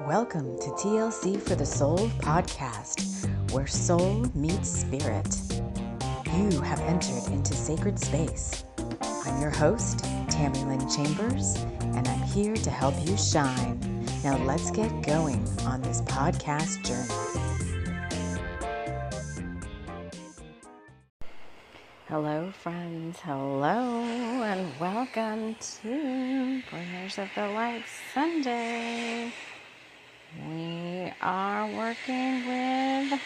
Welcome to TLC for the Soul podcast, where soul meets spirit. You have entered into sacred space. I'm your host, TAMI Chambers, and I'm here to help you shine. Now let's get going on this podcast journey. Hello, friends. Hello, and welcome to Bringers of the Light Sunday. We are working with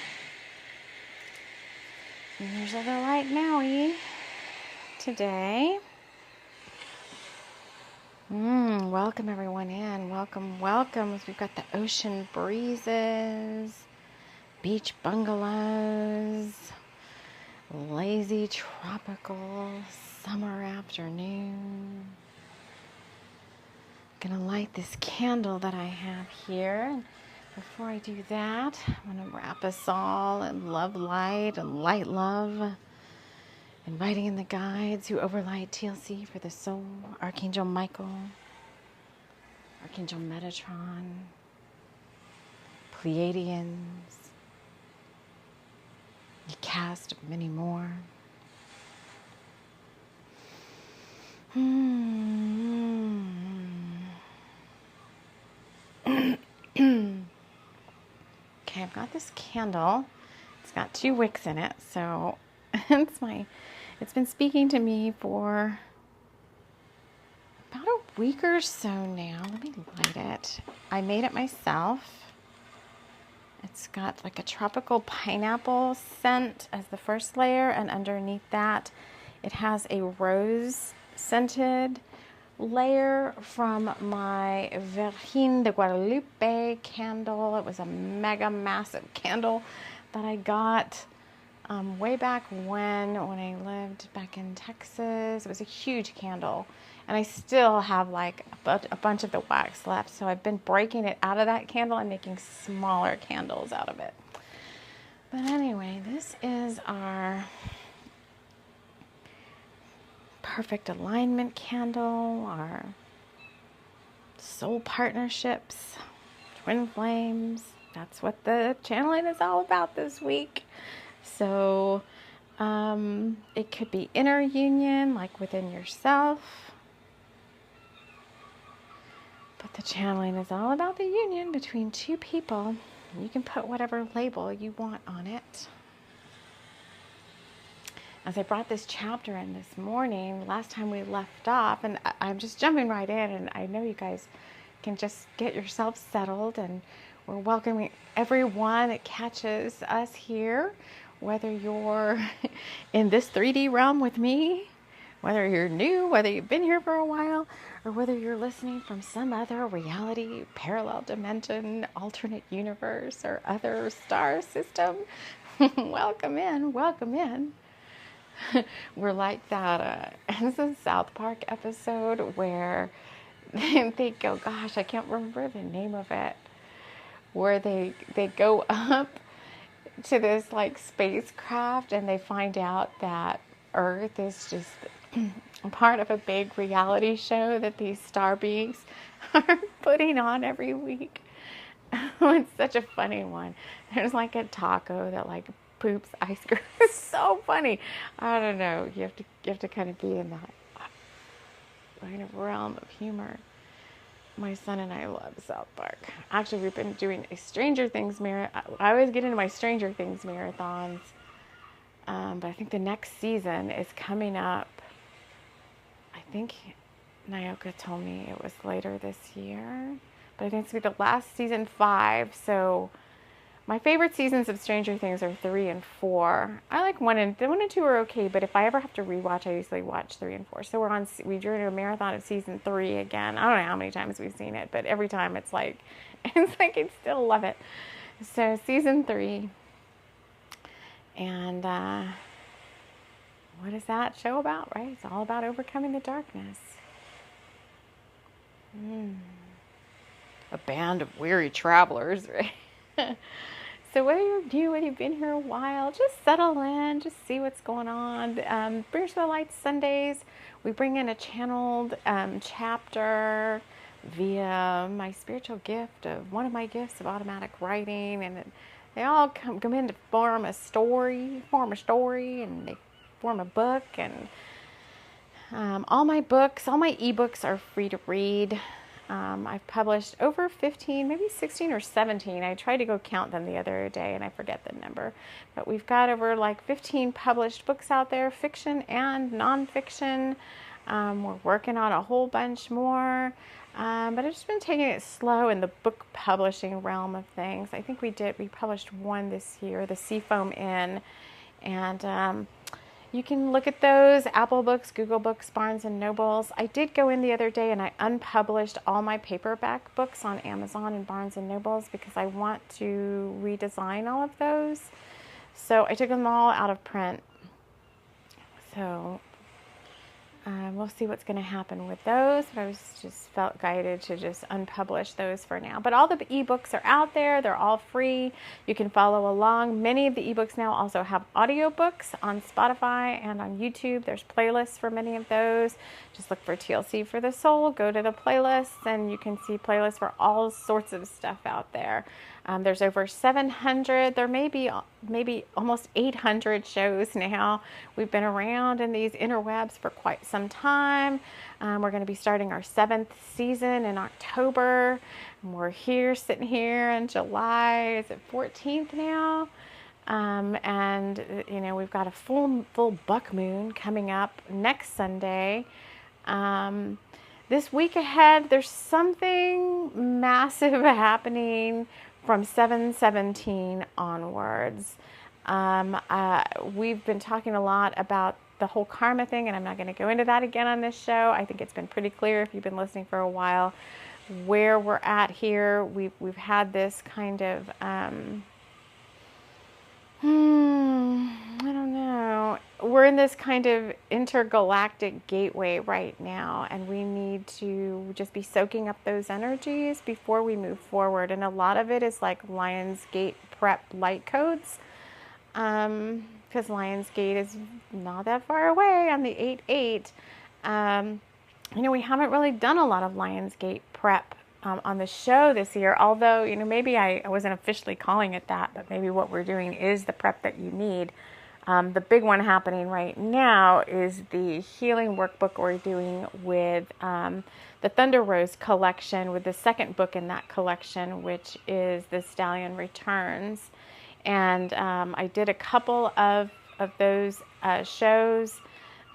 Bringers of the Light Maui today. Welcome everyone in. Welcome. We've got the ocean breezes, beach bungalows, lazy tropical summer afternoon. Gonna light this candle that I have here. Before I do that, I'm gonna wrap us all in love light and light love, inviting in the guides who overlight TLC for the soul: Archangel Michael, Archangel Metatron, Pleiadians, a cast of many more. Okay, I've got this candle. It's got 2 wicks in it, so it's been speaking to me for about a week or so now. Let me light it. I made it myself. It's got like a tropical pineapple scent as the first layer, and underneath that it has a rose scented layer from my Virgin de Guadalupe candle. It was a mega massive candle that I got way back when I lived back in Texas. It was a huge candle, and I still have like a bunch of the wax left, so I've been breaking it out of that candle and making smaller candles out of it. But anyway, this is our perfect alignment candle, our soul partnerships, twin flames. That's what the channeling is all about this week. So it could be inner union, like within yourself, but the channeling is all about the union between 2 people. You can put whatever label you want on it. As I brought this chapter in this morning, last time we left off, and I'm just jumping right in, and I know you guys can just get yourself settled, and we're welcoming everyone that catches us here, whether you're in this 3D realm with me, whether you're new, whether you've been here for a while, or whether you're listening from some other reality, parallel dimension, alternate universe, or other star system. Welcome in. We're like that, it's a South Park episode where they go, gosh, I can't remember the name of it, where they go up to this like spacecraft and they find out that Earth is just part of a big reality show that these star beings are putting on every week. It's such a funny one. There's like a taco that like poops ice cream. It's so funny. I don't know. You have to kind of be in that kind of realm of humor. My son and I love South Park. Actually, we've been doing a Stranger Things I always get into my Stranger Things marathons. But I think the next season is coming up. I think Naoka told me it was later this year. But I think it's going to be the last season, 5. So my favorite seasons of Stranger Things are 3 and 4. I like 1 and 2 are okay, but if I ever have to rewatch, I usually watch 3 and 4. So we're doing a marathon of season 3 again. I don't know how many times we've seen it, but every time it's like I still love it. So season 3, and what is that show about? Right? It's all about overcoming the darkness. A band of weary travelers, right? So whether you're new, whether you've been here a while, just settle in, just see what's going on. Bringers of the Light Sundays, we bring in a channeled chapter. via my spiritual gift of one of my gifts of automatic writing, and they all come in to form a story, and they form a book. And all my ebooks are free to read. I've published over 15, maybe 16 or 17. I tried to go count them the other day and I forget the number. But we've got over like 15 published books out there, fiction and nonfiction. We're working on a whole bunch more. But I've just been taking it slow in the book publishing realm of things. I think we published one this year, The Seafoam Inn. And you can look at those, Apple Books, Google Books, Barnes & Nobles. I did go in the other day and I unpublished all my paperback books on Amazon and Barnes & Nobles because I want to redesign all of those. So I took them all out of print. So we'll see what's going to happen with those. But I just felt guided to just unpublish those for now. But all the ebooks are out there. They're all free. You can follow along. Many of the ebooks now also have audiobooks on Spotify and on YouTube. There's playlists for many of those. Just look for TLC for the Soul. Go to the playlists and you can see playlists for all sorts of stuff out there. There's over 700. There may be maybe almost 800 shows now. We've been around in these interwebs for quite some time. We're going to be starting our 7th season in October. And we're sitting here in July. Is it 14th now? And you know, we've got a full buck moon coming up next Sunday. This week ahead, there's something massive happening from 7/17 onwards. We've been talking a lot about the whole karma thing, and I'm not going to go into that again on this show. I think it's been pretty clear if you've been listening for a while where we're at here. We've had this kind of I don't know. We're in this kind of intergalactic gateway right now, and we need to just be soaking up those energies before we move forward. And a lot of it is like Lionsgate prep light codes, because Lionsgate is not that far away on the 8/8. You know, we haven't really done a lot of Lionsgate prep on the show this year, although, you know, maybe I wasn't officially calling it that, but maybe what we're doing is the prep that you need. The big one happening right now is the healing workbook we're doing with the Thunder Rose collection, with the second book in that collection, which is The Stallion Returns. And I did a couple of those shows,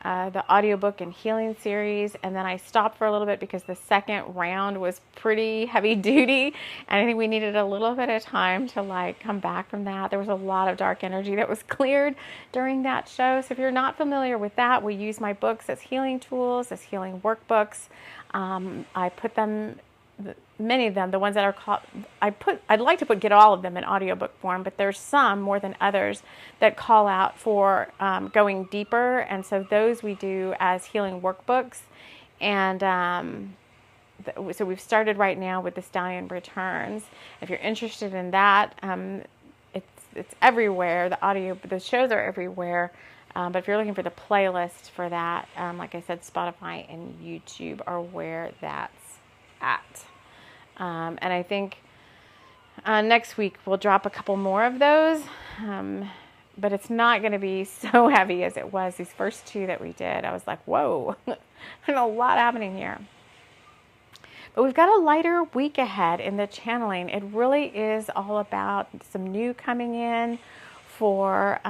the audiobook and healing series, and then I stopped for a little bit because the second round was pretty heavy duty, and I think we needed a little bit of time to like come back from that. There was a lot of dark energy that was cleared during that show. So if you're not familiar with that, we use my books as healing tools, as healing workbooks. I put them, many of them, the ones that are called, I'd like to get all of them in audiobook form, but there's some more than others that call out for going deeper. And so those we do as healing workbooks. And so we've started right now with The Stallion Returns. If you're interested in that, it's everywhere. The shows are everywhere. But if you're looking for the playlist for that, like I said, Spotify and YouTube are where that's at. And I think next week we'll drop a couple more of those, but it's not going to be so heavy as it was these first two that we did. I was like, whoa, there's a lot happening here. But we've got a lighter week ahead in the channeling. It really is all about some new coming in for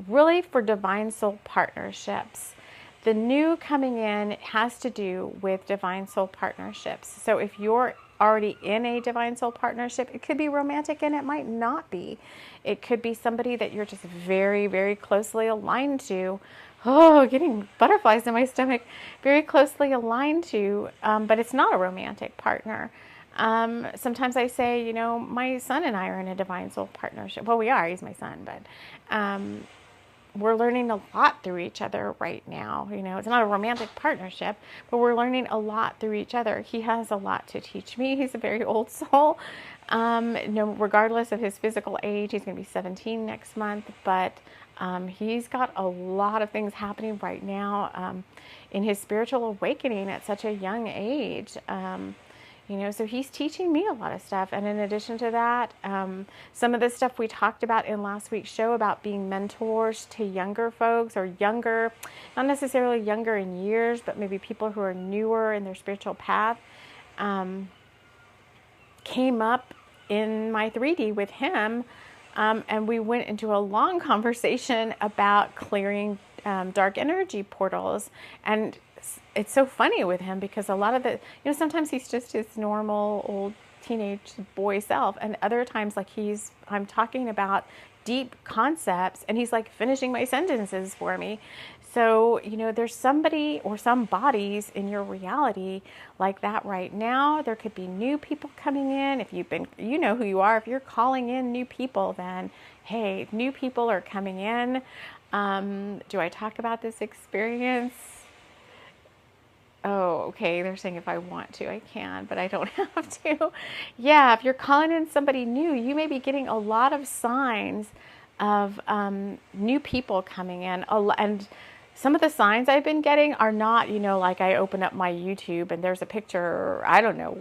really for divine soul partnerships. The new coming in has to do with divine soul partnerships. So if you're already in a divine soul partnership, it could be romantic and it might not be. It could be somebody that you're just very, very closely aligned to. Oh, getting butterflies in my stomach. Very closely aligned to, but it's not a romantic partner. Sometimes I say, you know, my son and I are in a divine soul partnership. Well, we are. He's my son, but we're learning a lot through each other right now. You know, it's not a romantic partnership, but we're learning a lot through each other. He has a lot to teach me. He's a very old soul. Regardless of his physical age, he's going to be 17 next month, but he's got a lot of things happening right now in his spiritual awakening at such a young age. So he's teaching me a lot of stuff. And in addition to that, some of the stuff we talked about in last week's show about being mentors to younger folks, or younger, not necessarily younger in years, but maybe people who are newer in their spiritual path, came up in my 3D with him. And we went into a long conversation about clearing dark energy portals. And it's so funny with him because a lot of sometimes he's just his normal old teenage boy self. And other times, like I'm talking about deep concepts and he's like finishing my sentences for me. So, there's somebody or some bodies in your reality like that right now. There could be new people coming in. If you've been, you know who you are. If you're calling in new people, then, hey, new people are coming in. Do I talk about this experience? Oh, okay. They're saying if I want to, I can, but I don't have to. Yeah, if you're calling in somebody new, you may be getting a lot of signs of new people coming in. And some of the signs I've been getting are not, like I open up my YouTube and there's a picture, I don't know,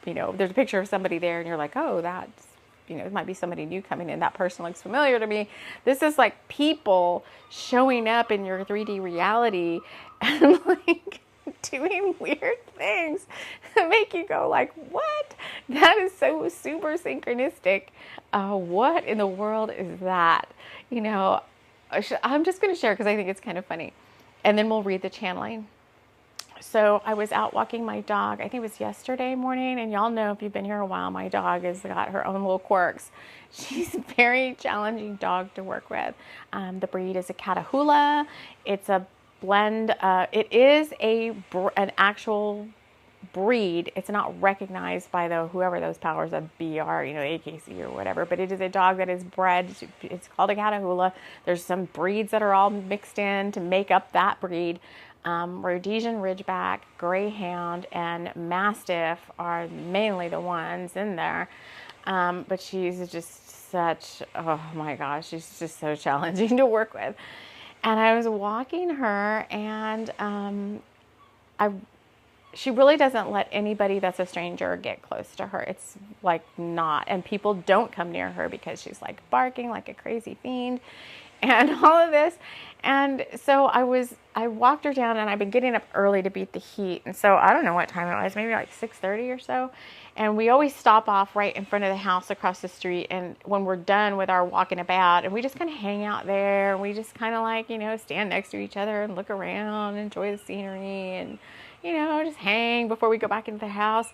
there's a picture of somebody there and you're like, oh, that's, it might be somebody new coming in. That person looks familiar to me. This is like people showing up in your 3D reality and like doing weird things that make you go like, what? That is so super synchronistic. What in the world is that? I'm just going to share because I think it's kind of funny. And then we'll read the channeling. So I was out walking my dog, I think it was yesterday morning. And y'all know if you've been here a while, my dog has got her own little quirks. She's a very challenging dog to work with. The breed is a Catahoula. It's a blend. It is an actual breed. It's not recognized by whoever those powers of be are, AKC or whatever, but it is a dog that is bred. It's called a Catahoula. There's some breeds that are all mixed in to make up that breed. Rhodesian Ridgeback, Greyhound, and Mastiff are mainly the ones in there. But she's just oh my gosh, she's just so challenging to work with. And I was walking her and she really doesn't let anybody that's a stranger get close to her. It's like not, and people don't come near her because she's like barking like a crazy fiend and all of this. And so I walked her down and I've been getting up early to beat the heat. And so I don't know what time it was, maybe like 6:30 or so. And we always stop off right in front of the house across the street. And when we're done with our walking about, and we just kind of hang out there and we just kind of like, stand next to each other and look around, enjoy the scenery and, just hang before we go back into the house.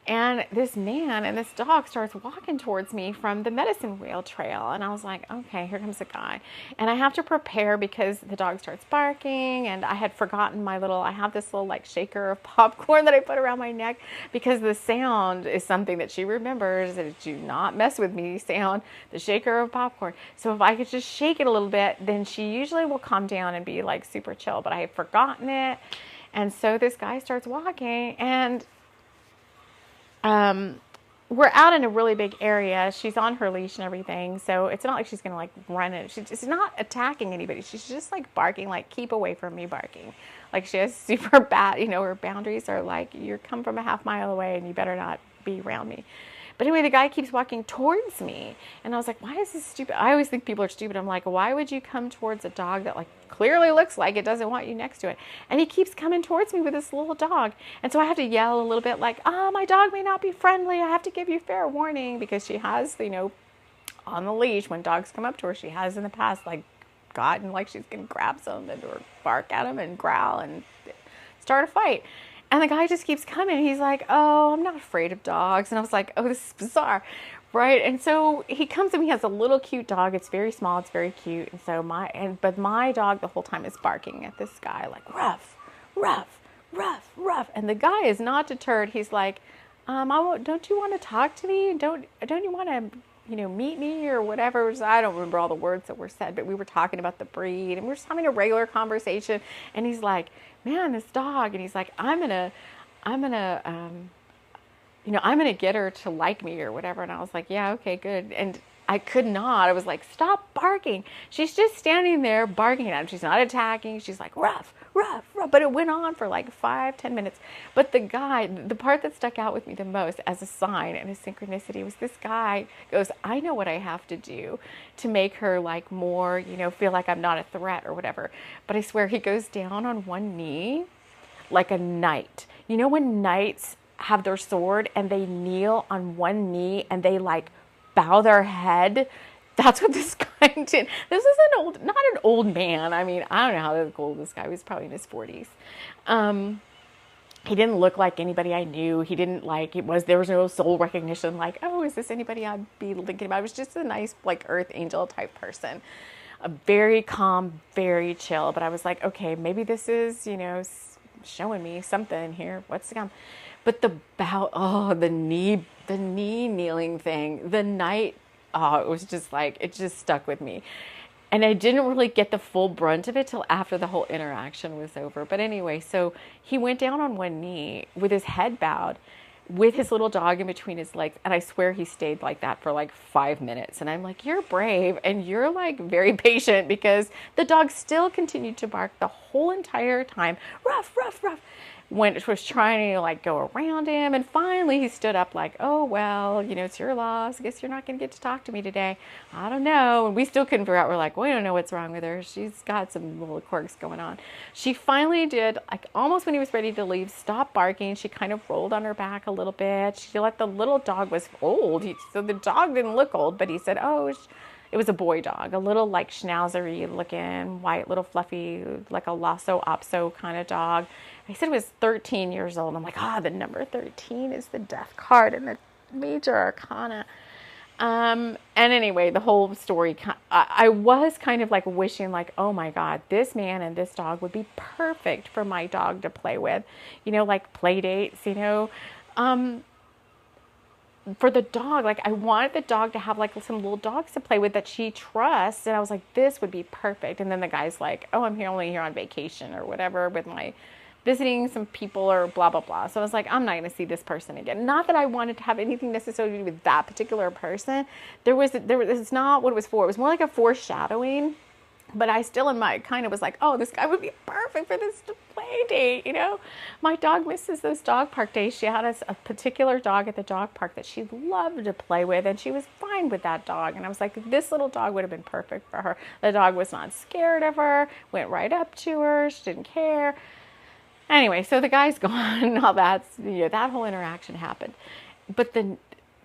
And this man and this dog starts walking towards me from the medicine wheel trail. And I was like, okay, here comes the guy. And I have to prepare because the dog starts barking. And I had forgotten I have this little like shaker of popcorn that I put around my neck because the sound is something that she remembers. And do not mess with me sound, the shaker of popcorn. So if I could just shake it a little bit, then she usually will calm down and be like super chill. But I had forgotten it. And so this guy starts walking and we're out in a really big area. She's on her leash and everything. So it's not like she's going to like run it. She's not attacking anybody. She's just like barking, like keep away from me barking. Like she has super bad, her boundaries are like, you come from a half mile away and you better not be around me. But anyway, the guy keeps walking towards me. And I was like, why is this stupid? I always think people are stupid. I'm like, why would you come towards a dog that like clearly looks like it doesn't want you next to it? And he keeps coming towards me with this little dog. And so I have to yell a little bit like, my dog may not be friendly. I have to give you fair warning because she has, on the leash, when dogs come up to her, she has in the past like gotten like she's going to grab something or bark at him and growl and start a fight. And the guy just keeps coming. He's like, oh, I'm not afraid of dogs. And I was like, oh, this is bizarre, right? And so he comes and he has a little cute dog. It's very small. It's very cute. And so but my dog the whole time is barking at this guy like, ruff, ruff, ruff, ruff. And the guy is not deterred. He's like, don't you want to talk to me? Don't you want to, meet me or whatever? I don't remember all the words that were said, but we were talking about the breed and we were just having a regular conversation. And he's like, man, this dog. And he's like, I'm gonna get her to like me or whatever. And I was like, yeah, okay, good. And I could not. I was like, stop barking. She's just standing there barking at him. She's not attacking. She's like, ruff, ruff, ruff. But it went on for like 5-10 minutes. But the part that stuck out with me the most as a sign and a synchronicity was this guy goes, I know what I have to do to make her like more, feel like I'm not a threat or whatever. But I swear he goes down on one knee like a knight. You know when knights have their sword and they kneel on one knee and they like bow their head? That's what this guy did. This is not an old man. I mean, I don't know how old this guy was. Probably in his 40s. He didn't look like anybody I knew. He didn't there was no soul recognition. Like, oh, is this anybody I'd be thinking about? It was just a nice, like, earth angel type person. Very calm, very chill. But I was like, okay, maybe this is, showing me something here. What's to come? But the knee kneeling thing, the night, it was just like, it just stuck with me. And I didn't really get the full brunt of it till after the whole interaction was over. But anyway, so he went down on one knee with his head bowed, with his little dog in between his legs. And I swear he stayed like that for like 5 minutes. And I'm like, you're brave and you're like very patient, because the dog still continued to bark the whole entire time. Ruff, ruff, ruff. When it was trying to like go around him. And finally he stood up like, oh, well, it's your loss. I guess you're not going to get to talk to me today. I don't know. And we still couldn't figure out. We're like, we don't know what's wrong with her. She's got some little quirks going on. She finally did, like almost when he was ready to leave, stop barking. She kind of rolled on her back a little bit. She let the little dog was old. So the dog didn't look old, but he said, oh, it was a boy dog, a little like schnauzery looking, white, little fluffy, like a Lhasa Apso kind of dog. I said it was 13 years old. I'm like, the number 13 is the death card in the major arcana. And anyway, the whole story, I was kind of like wishing like, oh my God, this man and this dog would be perfect for my dog to play with, like play dates, for the dog, like I wanted the dog to have like some little dogs to play with that she trusts. And I was like, this would be perfect. And then the guy's like, oh, I'm only here on vacation or whatever with my visiting some people or blah, blah, blah. So I was like, I'm not going to see this person again. Not that I wanted to have anything necessarily to do with that particular person. It's not what it was for. It was more like a foreshadowing. But I still in my kind of was like, oh, this guy would be perfect for this play date, My dog misses those dog park days. She had a particular dog at the dog park that she loved to play with, and she was fine with that dog. And I was like, this little dog would have been perfect for her. The dog was not scared of her, went right up to her, she didn't care. Anyway, so the guy's gone, and all that whole interaction happened. But then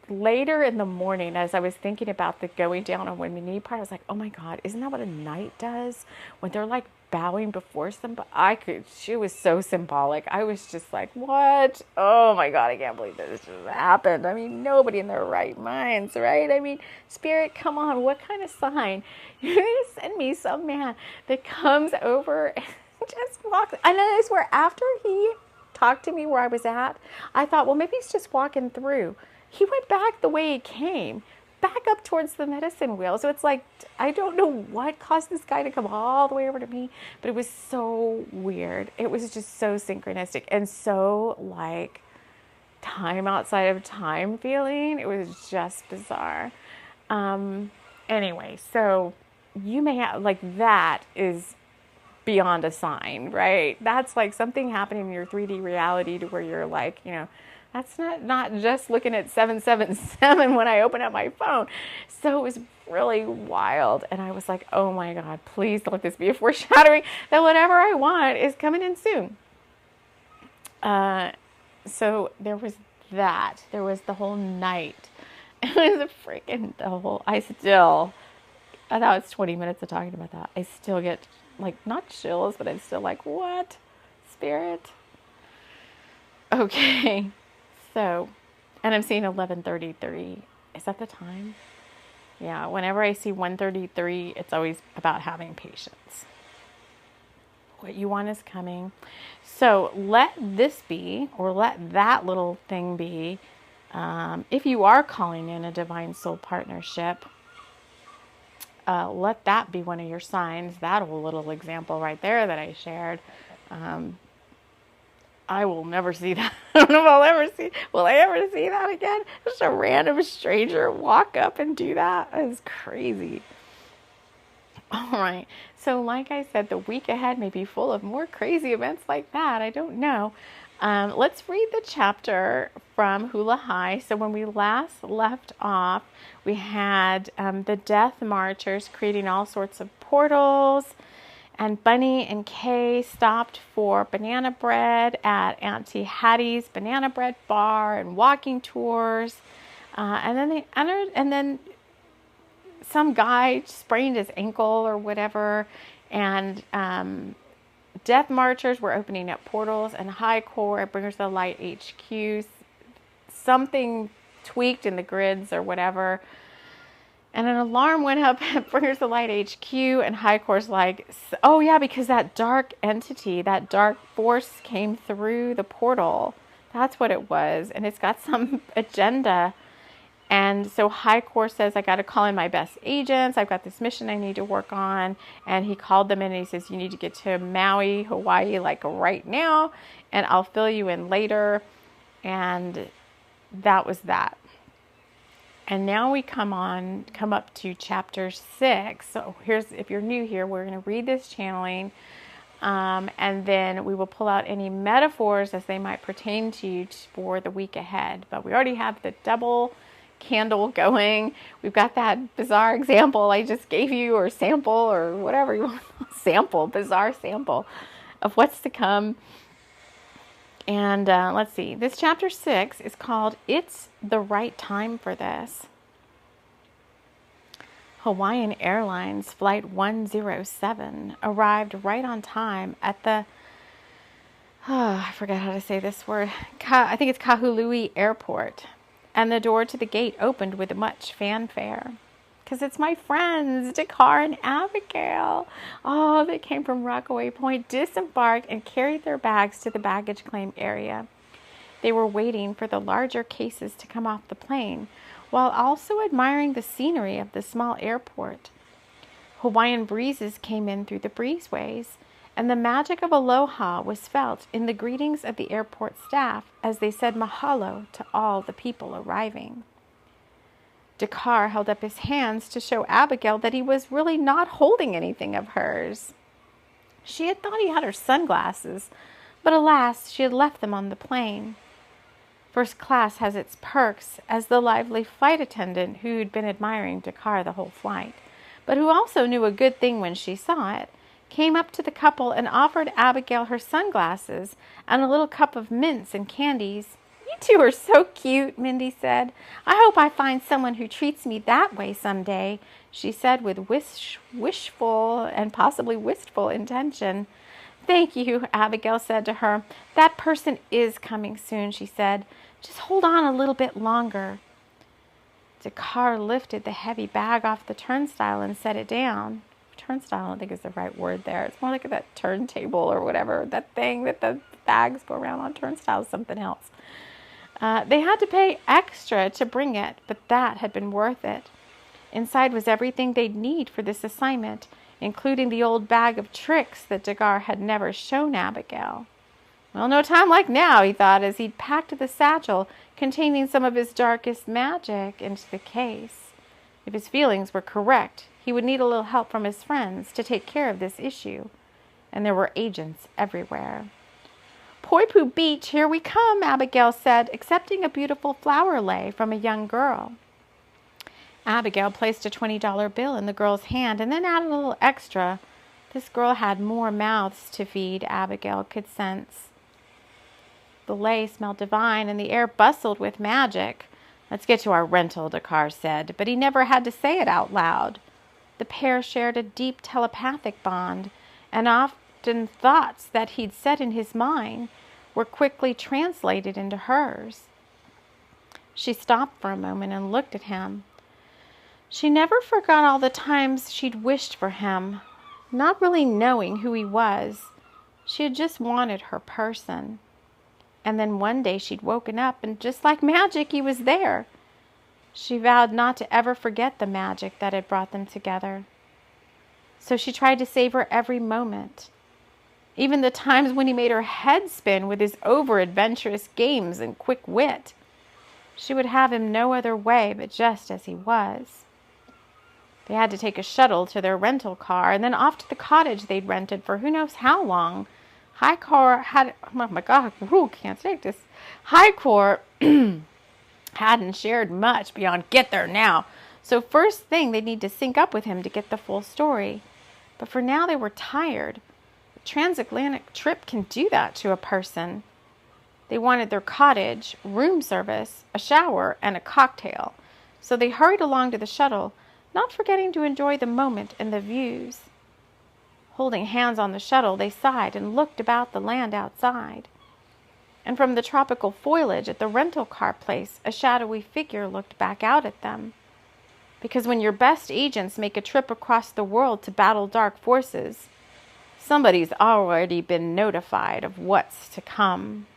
later in the morning, as I was thinking about the going down on one knee part, I was like, oh my God, isn't that what a knight does when they're like bowing before somebody? She was so symbolic. I was just like, what? Oh my God, I can't believe that this just happened. I mean, nobody in their right minds, right? I mean, Spirit, come on, what kind of sign? You send me some man that comes over and just walks. And I swear, after he talked to me where I was at, I thought, well, maybe he's just walking through. He went back the way he came, back up towards the medicine wheel. So it's like, I don't know what caused this guy to come all the way over to me, but it was so weird. It was just so synchronistic and so like time outside of time feeling. It was just bizarre. Anyway, so you may have, like, that is beyond a sign, right? That's like something happening in your 3D reality to where you're like, that's not just looking at 777 when I open up my phone. So it was really wild. And I was like, oh my God, please don't let this be a foreshadowing that whatever I want is coming in soon. So there was that. There was the whole night. It was I thought it's 20 minutes of talking about that. I still get like, not chills, but I'm still like, what? Spirit? Okay. So, and I'm seeing 11:33. Is that the time? Yeah, whenever I see 1:33, it's always about having patience. What you want is coming. So let this be, or let that little thing be. If you are calling in a divine soul partnership, let that be one of your signs. That whole little example right there that I shared. I will never see that. I don't know if will I ever see that again? Just a random stranger walk up and do that? That is crazy. All right. So like I said, the week ahead may be full of more crazy events like that. I don't know. Let's read the chapter from Hula High. So when we last left off, we had the Death Marchers creating all sorts of portals, and Bunny and Kay stopped for banana bread at Auntie Hattie's banana bread bar and walking tours. And then they entered, and then some guy sprained his ankle or whatever, and Death Marchers were opening up portals, and High Core at Bringers of the Light HQ, something tweaked in the grids or whatever, and an alarm went up at Bringers of the Light HQ, and High Core's like, oh yeah, because that dark entity, that dark force came through the portal. That's what it was, and it's got some agenda. And so High Core says, I got to call in my best agents. I've got this mission I need to work on. And he called them in and he says, you need to get to Maui, Hawaii, like right now. And I'll fill you in later. And that was that. And now we come up to chapter 6. So if you're new here, we're going to read this channeling. And then we will pull out any metaphors as they might pertain to you for the week ahead. But we already have the double candle going. We've got that bizarre example I just gave you, or sample, or whatever you want. Bizarre sample of what's to come. And let's see. This chapter 6 is called It's the Right Time for This. Hawaiian Airlines Flight 107 arrived right on time at the, I forgot how to say this word, I think it's Kahului Airport. And the door to the gate opened with much fanfare. Because it's my friends, Dakar and Abigail. Oh, they came from Rockaway Point, disembarked, and carried their bags to the baggage claim area. They were waiting for the larger cases to come off the plane, while also admiring the scenery of the small airport. Hawaiian breezes came in through the breezeways, and the magic of aloha was felt in the greetings of the airport staff as they said mahalo to all the people arriving. Dakar held up his hands to show Abigail that he was really not holding anything of hers. She had thought he had her sunglasses, but alas, she had left them on the plane. First class has its perks, as the lively flight attendant who'd been admiring Dakar the whole flight, but who also knew a good thing when she saw it, came up to the couple and offered Abigail her sunglasses and a little cup of mints and candies. You two are so cute, Mindy said. I hope I find someone who treats me that way someday, she said with wishful and possibly wistful intention. Thank you, Abigail said to her. That person is coming soon, she said. Just hold on a little bit longer. Dakar lifted the heavy bag off the turnstile and set it down. Turnstile, I don't think is the right word there. It's more like that turntable or whatever. That thing that the bags go around on. Turnstile is something else. They had to pay extra to bring it, but that had been worth it. Inside was everything they'd need for this assignment, including the old bag of tricks that Dakar had never shown Abigail. Well, no time like now, he thought, as he'd packed the satchel containing some of his darkest magic into the case. If his feelings were correct, he would need a little help from his friends to take care of this issue, and there were agents everywhere. Poipu Beach, here we come, Abigail said, accepting a beautiful flower lei from a young girl. Abigail placed a $20 bill in the girl's hand and then added a little extra. This girl had more mouths to feed, Abigail could sense. The lei smelled divine and the air bustled with magic. Let's get to our rental, Dakar said, but he never had to say it out loud. The pair shared a deep telepathic bond, and often thoughts that he'd set in his mind were quickly translated into hers. She stopped for a moment and looked at him. She never forgot all the times she'd wished for him, not really knowing who he was. She had just wanted her person. And then one day she'd woken up, and just like magic, he was there. She vowed not to ever forget the magic that had brought them together. So she tried to savor every moment. Even the times when he made her head spin with his over-adventurous games and quick wit. She would have him no other way but just as he was. They had to take a shuttle to their rental car and then off to the cottage they'd rented for who knows how long. Highcore had, oh my God, can't take this. Highcore hadn't shared much beyond get there now. So first thing, they'd need to sync up with him to get the full story. But for now they were tired. A transatlantic trip can do that to a person. They wanted their cottage, room service, a shower, and a cocktail. So they hurried along to the shuttle, not forgetting to enjoy the moment and the views. Holding hands on the shuttle, they sighed and looked about the land outside. And from the tropical foliage at the rental car place, a shadowy figure looked back out at them. Because when your best agents make a trip across the world to battle dark forces, somebody's already been notified of what's to come.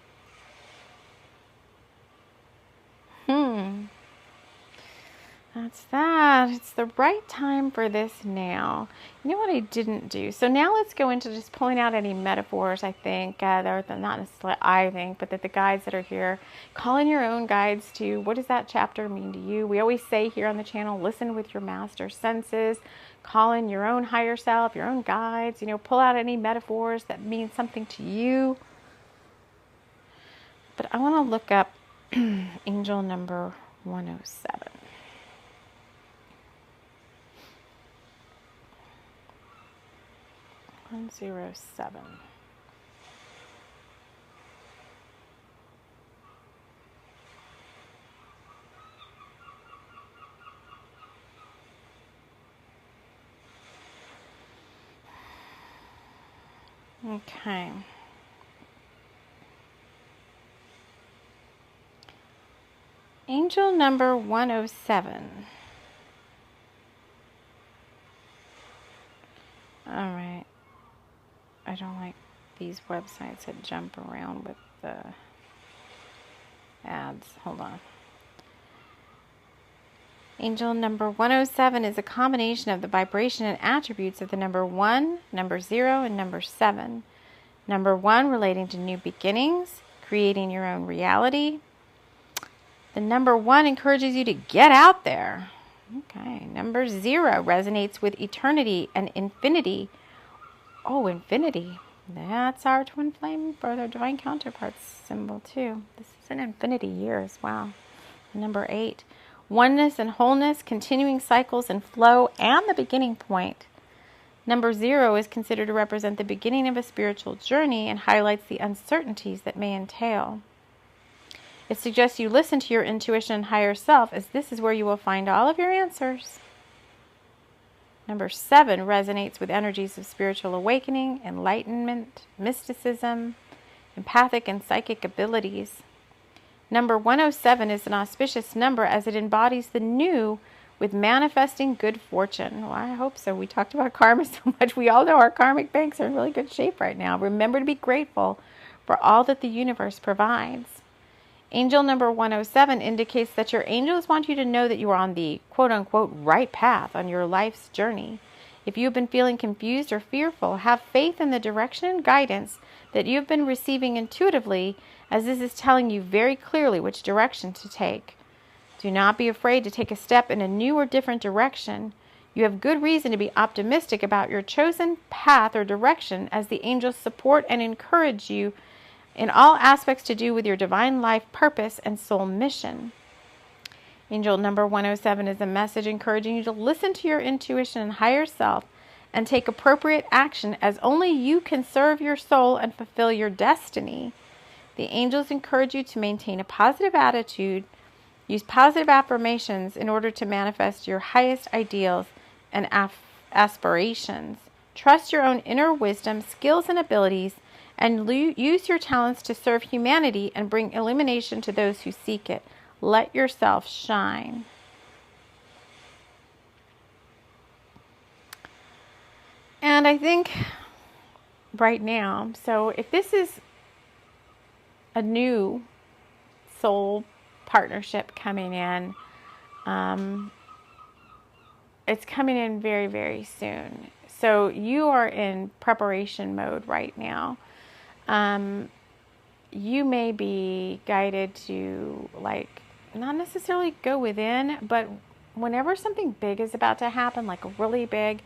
That's that. It's the right time for this now. You know what I didn't do? So now let's go into just pulling out any metaphors, I think. Not necessarily I think, but that the guides that are here, call in your own guides to what does that chapter mean to you? We always say here on the channel, listen with your master senses. Call in your own higher self, your own guides. Pull out any metaphors that mean something to you. But I want to look up angel number 107. (107). Okay. Angel number 107. All right. I don't like these websites that jump around with the ads. Hold on. Angel number 107 is a combination of the vibration and attributes of the number 1, number 0, and number 7. Number 1 relating to new beginnings, creating your own reality. The number 1 encourages you to get out there. Okay. Number 0 resonates with eternity and infinity. Oh, infinity. That's our twin flame or their divine counterparts symbol too. This is an infinity years. Wow. Number 8. Oneness and wholeness, continuing cycles and flow, and the beginning point. Number 0 is considered to represent the beginning of a spiritual journey and highlights the uncertainties that may entail. It suggests you listen to your intuition and higher self, as this is where you will find all of your answers. Number 7 resonates with energies of spiritual awakening, enlightenment, mysticism, empathic and psychic abilities. Number 107 is an auspicious number as it embodies the new with manifesting good fortune. Well, I hope so. We talked about karma so much. We all know our karmic banks are in really good shape right now. Remember to be grateful for all that the universe provides. Angel number 107 indicates that your angels want you to know that you are on the quote-unquote right path on your life's journey. If you have been feeling confused or fearful, have faith in the direction and guidance that you have been receiving intuitively, as this is telling you very clearly which direction to take. Do not be afraid to take a step in a new or different direction. You have good reason to be optimistic about your chosen path or direction, as the angels support and encourage you in all aspects to do with your divine life purpose and soul mission. Angel number 107 is a message encouraging you to listen to your intuition and higher self and take appropriate action, as only you can serve your soul and fulfill your destiny. The angels encourage you to maintain a positive attitude, use positive affirmations in order to manifest your highest ideals and aspirations. Trust your own inner wisdom, skills, and abilities, and use your talents to serve humanity and bring illumination to those who seek it. Let yourself shine. And I think right now, so if this is a new soul partnership coming in, it's coming in very, very soon. So you are in preparation mode right now. You may be guided to, like, not necessarily go within, but whenever something big is about to happen, like really big,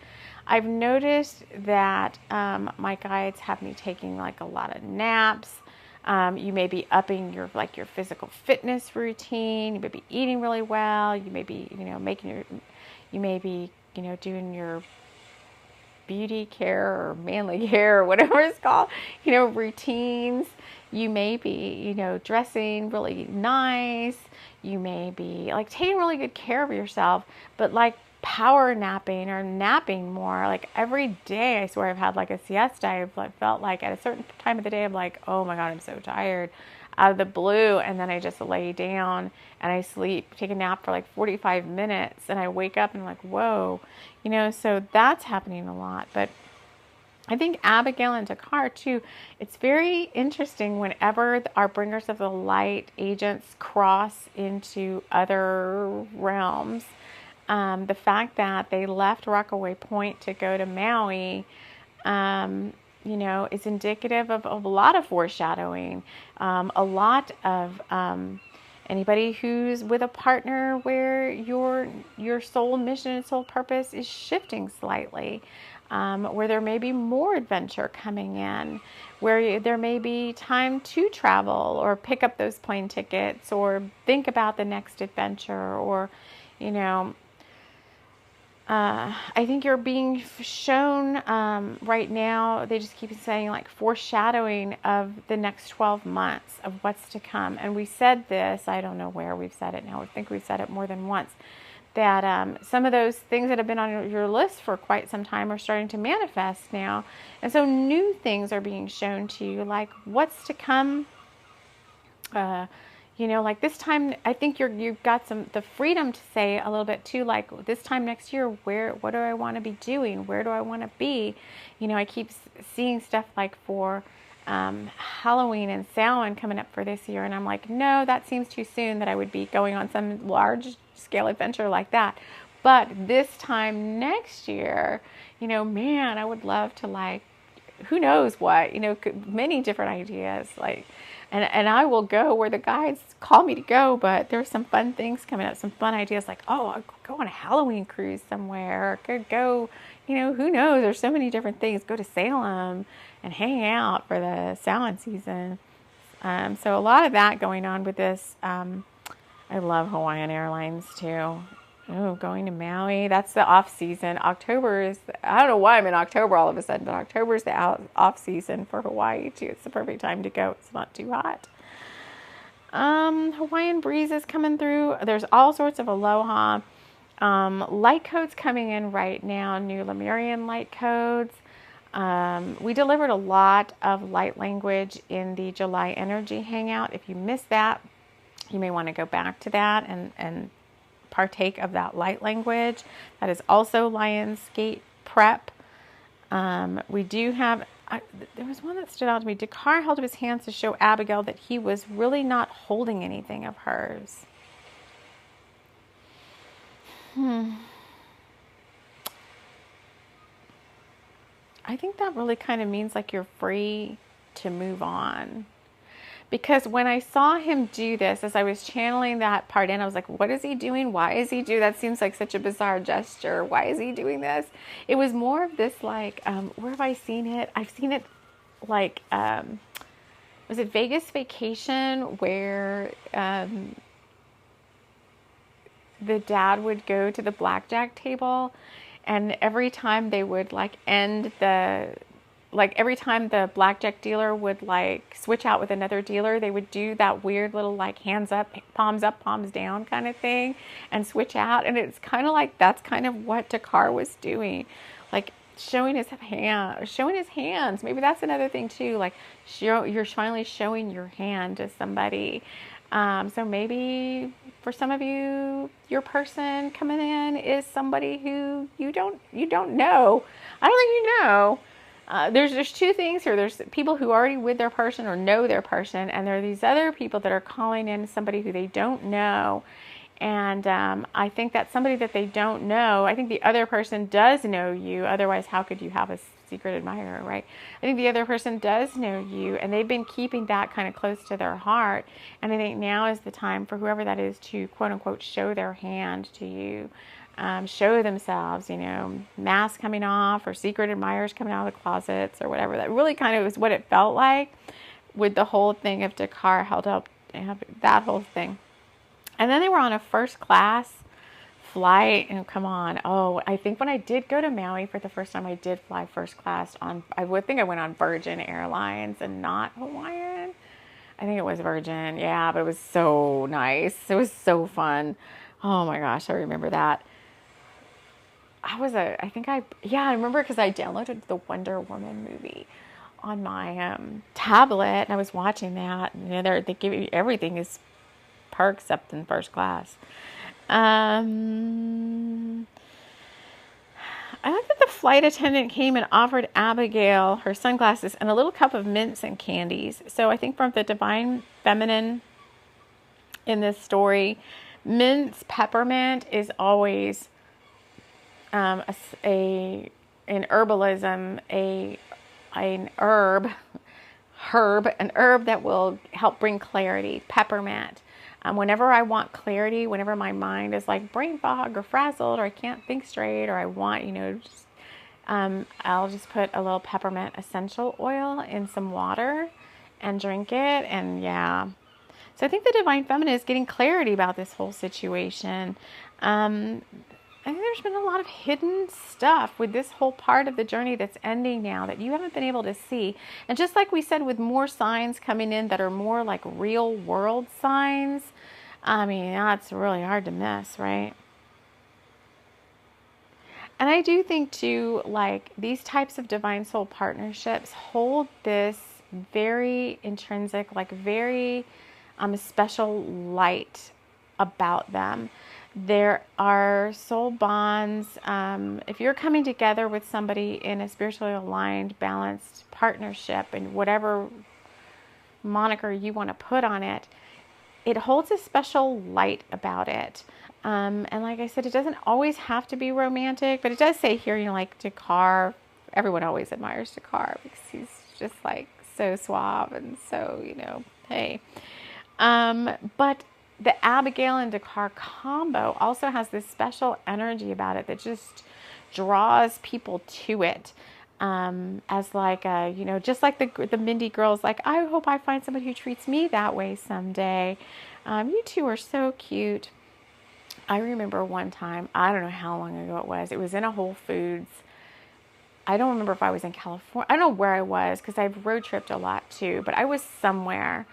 I've noticed that my guides have me taking like a lot of naps. You may be upping your physical fitness routine. You may be eating really well. You may be doing your beauty care or manly care or whatever it's called, routines. You may be, dressing really nice. You may be like taking really good care of yourself, but like power napping or napping more. Like every day, I swear I've had like a siesta. I've felt like at a certain time of the day, I'm like, oh my God, I'm so tired, out of the blue. And then I just lay down and I sleep, take a nap for like 45 minutes. And I wake up and I'm like, whoa, so that's happening a lot. But I think Abigail and Dakar too, it's very interesting whenever our bringers of the light agents cross into other realms. The fact that they left Rockaway Point to go to Maui, is indicative of a lot of foreshadowing, a lot of anybody who's with a partner where your soul mission and soul purpose is shifting slightly, where there may be more adventure coming in, where there may be time to travel or pick up those plane tickets or think about the next adventure, or I think you're being shown right now, they just keep saying like foreshadowing of the next 12 months of what's to come. And we said this, I don't know where we've said it now. I think we've said it more than once, that some of those things that have been on your list for quite some time are starting to manifest now. And so new things are being shown to you, like what's to come. Like this time, I think you've got the freedom to say a little bit too, like this time next year, what do I want to be doing? Where do I want to be? I keep seeing stuff like for Halloween and Samhain coming up for this year. And I'm like, no, that seems too soon that I would be going on some large scale adventure like that. But this time next year, man, I would love to, like, who knows what, many different ideas, like, and I will go where the guides call me to go, but there's some fun things coming up, some fun ideas like, oh, I'll go on a Halloween cruise somewhere, or could go, who knows, there's so many different things, go to Salem and hang out for the Samhain season. So a lot of that going on with this. I love Hawaiian Airlines too. Oh, going to Maui. That's the off season. October is, I don't know why I'm in October all of a sudden, but October is the off season for Hawaii too. It's the perfect time to go. It's not too hot. Hawaiian breezes coming through. There's all sorts of aloha. Light codes coming in right now. New Lemurian light codes. We delivered a lot of light language in the July Energy Hangout. If you missed that, you may want to go back to that and partake of that light language. That is also Lionsgate Prep. We do have, there was one that stood out to me. Dakar held up his hands to show Abigail that he was really not holding anything of hers. I think that really kind of means like you're free to move on. Because when I saw him do this, as I was channeling that part in, I was like, what is he doing? Why is he doing that? Seems like such a bizarre gesture. Why is he doing this? It was more of this like, where have I seen it? I've seen it like, was it Vegas Vacation, where the dad would go to the blackjack table, and every time they would like end the, like every time the blackjack dealer would like switch out with another dealer, they would do that weird little like hands up, palms down kind of thing and switch out. And it's kind of like, that's kind of what Dakar was doing. Like showing his hands. Maybe that's another thing too. Like you're finally showing your hand to somebody. So maybe for some of you, your person coming in is somebody who you don't know. I don't think you know. There's two things here. There's people who are already with their person or know their person, and there are these other people that are calling in somebody who they don't know. And I think that's somebody that they don't know. I think the other person does know you. Otherwise, how could you have a secret admirer, right? I think the other person does know you, and they've been keeping that kind of close to their heart. And I think now is the time for whoever that is to, quote unquote, show their hand to you, show themselves, masks coming off or secret admirers coming out of the closets or whatever. That really kind of is what it felt like with the whole thing of Dakar held up, that whole thing. And then they were on a first class flight, and come on. Oh, I think when I did go to Maui for the first time, I did fly first class I would think I went on Virgin Airlines and not Hawaiian. I think it was Virgin. Yeah, but it was so nice. It was so fun. Oh my gosh, I remember that. I remember because I downloaded the Wonder Woman movie on my tablet, and I was watching that. And they give you everything is perks up in first class. I like that the flight attendant came and offered Abigail her sunglasses and a little cup of mints and candies. So I think from the divine feminine in this story, mints, peppermint is always in herbalism an herb that will help bring clarity. Peppermint. Whenever I want clarity, whenever my mind is like brain fog or frazzled, or I can't think straight, or I want, I'll just put a little peppermint essential oil in some water and drink it. And yeah, so I think the divine feminine is getting clarity about this whole situation. I think there's been a lot of hidden stuff with this whole part of the journey that's ending now that you haven't been able to see. And just like we said, with more signs coming in that are more like real world signs, I mean, that's really hard to miss, right? And I do think too, like these types of divine soul partnerships hold this very intrinsic, like very special light about them. There are soul bonds. If you're coming together with somebody in a spiritually aligned, balanced partnership, and whatever moniker you want to put on it, it holds a special light about it. And like I said, it doesn't always have to be romantic, but it does say here, like Dakar. Everyone always admires Dakar because he's just like so suave and so, hey. But the Abigail and Dakar combo also has this special energy about it that just draws people to it. As like, just like the Mindy girls, like, I hope I find somebody who treats me that way someday. You two are so cute. I remember one time, I don't know how long ago it was in a Whole Foods. I don't remember if I was in California. I don't know where I was because I've road tripped a lot too, but I was somewhere.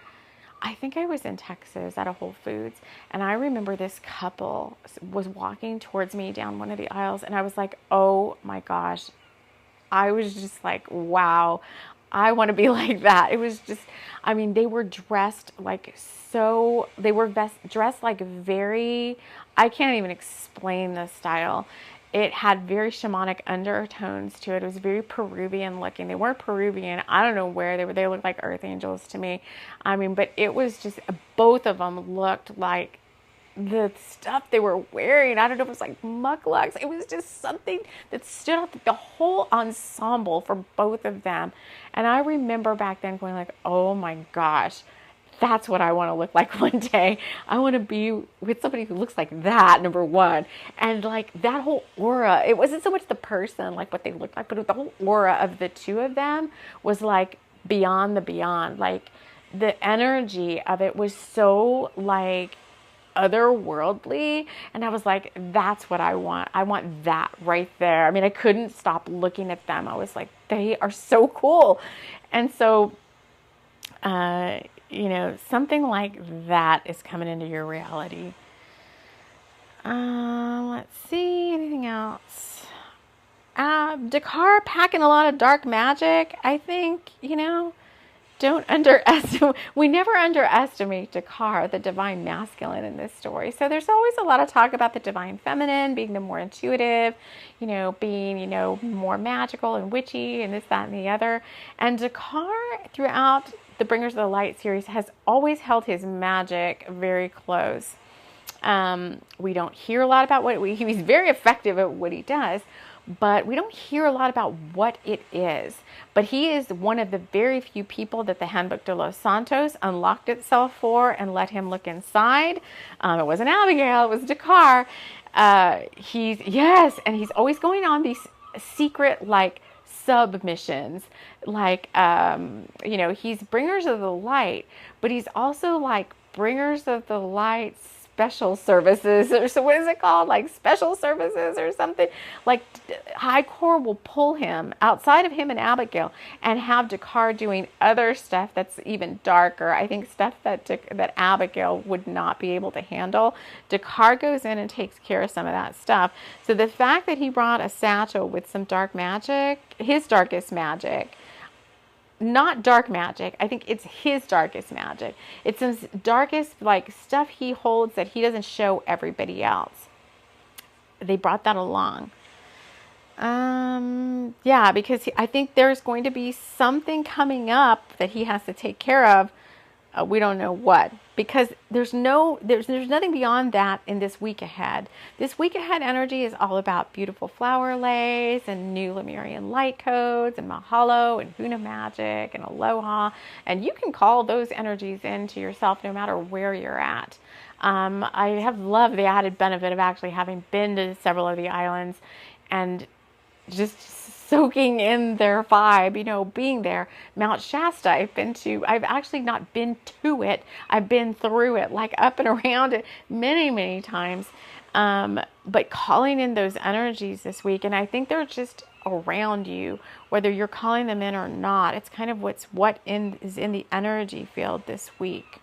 I think I was in Texas at a Whole Foods, and I remember this couple was walking towards me down one of the aisles, and I was like, oh my gosh. I was just like, wow, I want to be like that. It was just, I mean, they were dressed like dressed like very, I can't even explain the style. It had very shamanic undertones to it. It was very Peruvian looking. They weren't Peruvian. I don't know where they were. They looked like earth angels to me. I mean, but it was just, both of them looked like the stuff they were wearing. I don't know if it was like mukluks. It was just something that stood out, the whole ensemble for both of them. And I remember back then going like, oh my gosh, that's what I want to look like one day. I want to be with somebody who looks like that, number one. And like that whole aura, it wasn't so much the person, like what they looked like, but the whole aura of the two of them was like beyond the beyond. Like the energy of it was so like otherworldly. And I was like, that's what I want. I want that right there. I mean, I couldn't stop looking at them. I was like, they are so cool. And so, something like that is coming into your reality. Let's see, anything else? Dakar packing a lot of dark magic. I think, don't underestimate. We never underestimate Dakar, the divine masculine in this story. So there's always a lot of talk about the divine feminine being the more intuitive, being, more magical and witchy and this, that, and the other. And Dakar throughout the Bringers of the Light series has always held his magic very close. We don't hear a lot about he's very effective at what he does, but we don't hear a lot about what it is. But he is one of the very few people that the Handbook de los Santos unlocked itself for and let him look inside. It wasn't Abigail, it was Dakar. And he's always going on these secret, like, submissions, like, he's bringers of the light, but he's also like bringers of the light special services, or so what is it called, like special services or something. Like, High Core will pull him outside of him and Abigail and have Dakar doing other stuff that's even darker. I think stuff that Abigail would not be able to handle. Dakar goes in and takes care of some of that stuff. So the fact that he brought a satchel with some dark magic, his darkest magic, not dark magic, I think it's his darkest magic. It's some darkest, like, stuff he holds that he doesn't show everybody else. They brought that along. Because I think there's going to be something coming up that he has to take care of. We don't know what, because there's nothing beyond that in this week ahead. This week ahead energy is all about beautiful flower lays and new Lemurian light codes and Mahalo and Huna magic and Aloha. And you can call those energies into yourself no matter where you're at. I have loved the added benefit of actually having been to several of the islands and just soaking in their vibe, being there. Mount Shasta, I've actually not been to it. I've been through it, like up and around it many, many times. But calling in those energies this week, and I think they're just around you, whether you're calling them in or not. It's kind of what is in the energy field this week.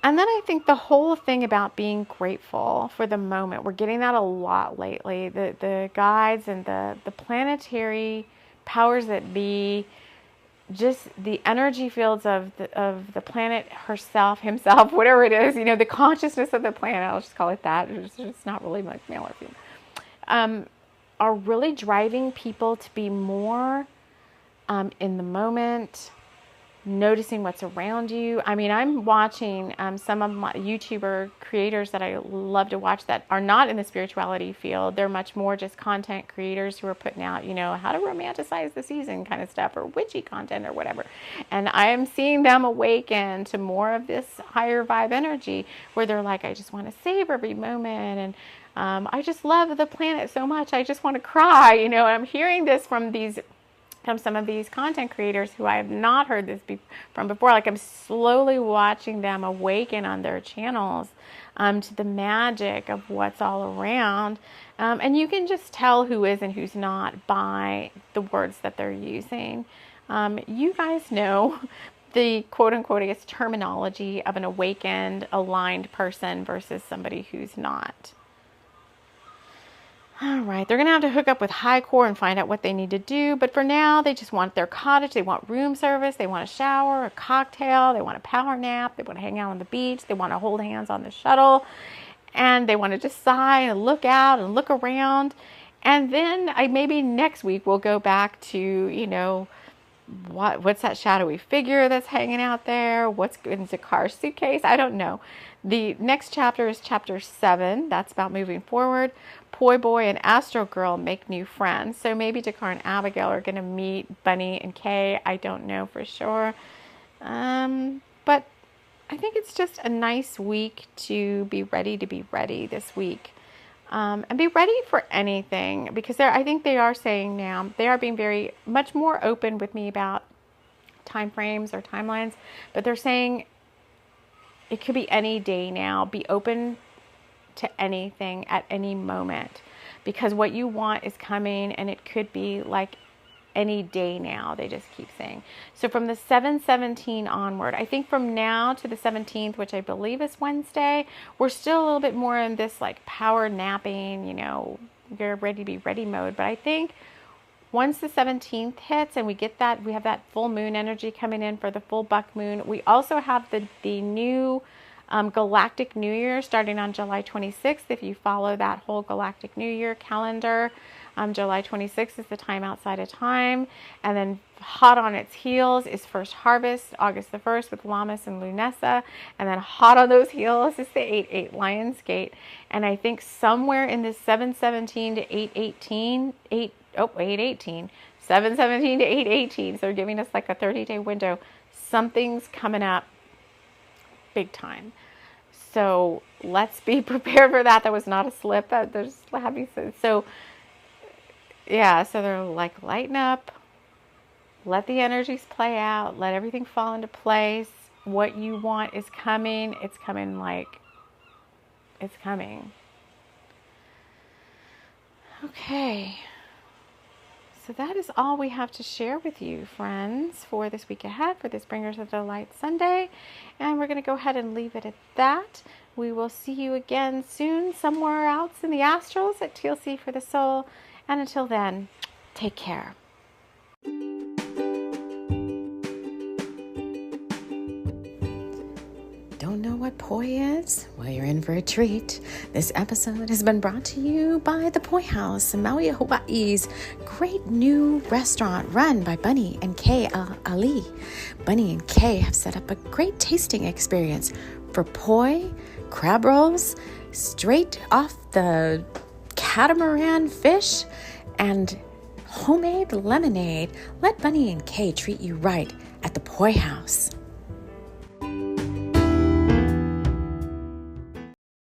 And then I think the whole thing about being grateful for the moment, we're getting that a lot lately. The guides and the planetary powers that be, just the energy fields of the planet himself, whatever it is, the consciousness of the planet, I'll just call it that. It's not really like male or female, are really driving people to be more in the moment, noticing what's around you. I mean, I'm watching some of my YouTuber creators that I love to watch that are not in the spirituality field. They're much more just content creators who are putting out, how to romanticize the season kind of stuff, or witchy content or whatever. And I am seeing them awaken to more of this higher vibe energy where they're like, I just want to savor every moment. And I just love the planet so much. I just want to cry, and I'm hearing this from some of these content creators who I have not heard this from before. Like, I'm slowly watching them awaken on their channels to the magic of what's all around. And you can just tell who is and who's not by the words that they're using. You guys know the quote-unquote, I guess, terminology of an awakened, aligned person versus somebody who's not. All right, they're going to have to hook up with High Core and find out what they need to do. But for now, they just want their cottage. They want room service. They want a shower, a cocktail. They want a power nap. They want to hang out on the beach. They want to hold hands on the shuttle. And they want to just sigh and look out and look around. And then maybe next week we'll go back to, what's that shadowy figure that's hanging out there? What's in Dakar's suitcase? I don't know. The next chapter is chapter 7. That's about moving forward. Poi Boy and Astro Girl make new friends. So maybe Dakar and Abigail are going to meet Bunny and Kay. I don't know for sure. But I think it's just a nice week to be ready this week. And be ready for anything, because I think they are saying now, they are being very much more open with me about time frames or timelines, but they're saying it could be any day now. Be open to anything at any moment, because what you want is coming, and it could be like any day now, they just keep saying. So from the 7/17 onward, I think from now to the 17th, which I believe is Wednesday, we're still a little bit more in this like power napping, you're ready to be ready mode. But I think once the 17th hits and we have that full moon energy coming in for the full buck moon, we also have the new Galactic New Year starting on July 26th. If you follow that whole Galactic New Year calendar, July 26th is the time outside of time. And then hot on its heels is First Harvest, August the 1st with Lammas and Lunessa. And then hot on those heels is the 8/8 Lionsgate. And I think somewhere in this 7/17 to 8/18, 7/17 to 8/18. So they're giving us like a 30-day window. Something's coming up big time. So let's be prepared for that. That was not a slip. There's happy. So yeah, so they're like, lighten up, let the energies play out, let everything fall into place. What you want is coming. It's coming like it's coming. Okay. So that is all we have to share with you, friends, for this week ahead, for this Bringers of Delight Sunday. And we're going to go ahead and leave it at that. We will see you again soon, somewhere else in the astrals at TLC for the Soul. And until then, take care. Don't know what poi is? Well, you're in for a treat. This episode has been brought to you by the Poi House in Maui, Hawaii's great new restaurant run by Bunny and Kay Ali. Bunny and Kay have set up a great tasting experience for poi, crab rolls, straight off the catamaran fish, and homemade lemonade. Let Bunny and Kay treat you right at the Poi House.